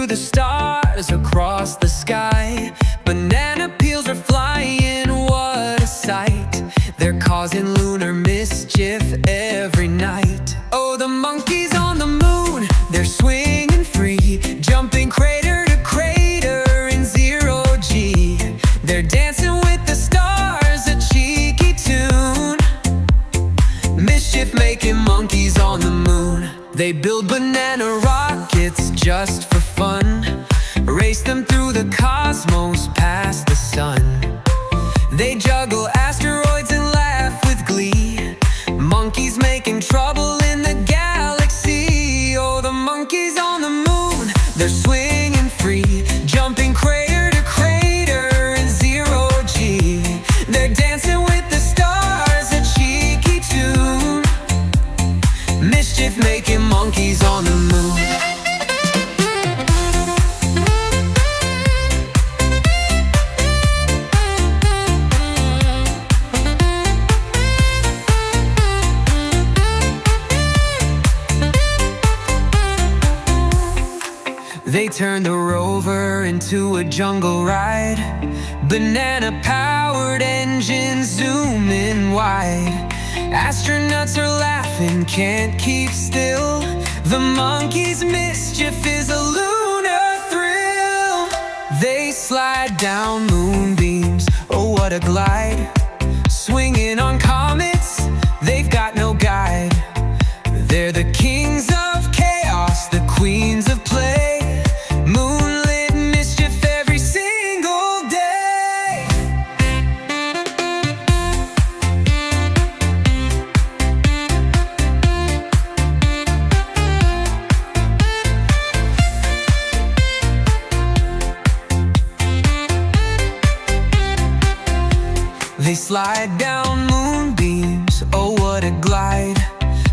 the stars across the sky. Banana peels are flying, what a sight. They're causing lunar mischief every night. Oh, the monkeys on the moon, they're swinging free, jumping crater to crater in zero G. They're dancing with the stars, a cheeky tune. Mischief making monkeys on the moon. They build banana rockets just for fun, race them through the cosmos past the sun. They juggle asteroids and laugh with glee, monkeys making trouble in the galaxy. Oh, the monkeys on the moon, they're swinging free, jumping crater to crater in zero G. They're dancing with the stars, a cheeky tune. Mischief making monkeys on the moon. They turn the rover into a jungle ride, banana-powered engines zooming wide. Astronauts are laughing, can't keep still. The monkeys' mischief is a lunar thrill. They slide down moonbeams, oh what a glide. Swinging on comets, they've got no guide. They're the kings of chaos, the queens of play. Moonlit mischief every single day. They slide down moonbeams, oh what a glide.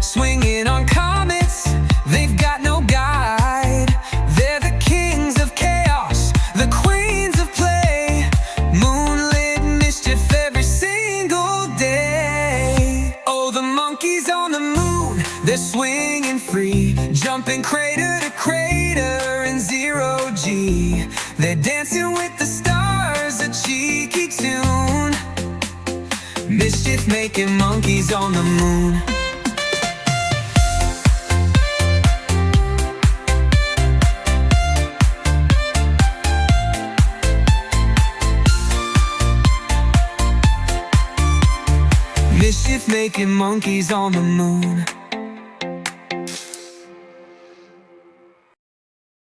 Swinging on comets, they've got no guide. They're the kings of chaos, the queens of play. Moonlit mischief every single day. Oh, the monkeys on the moon, they're swinging free, jumping crater to crater in zero G. They're dancing with the stars, a cheeky tune. Mischief making monkeys on the moon. Mischief making monkeys on the moon.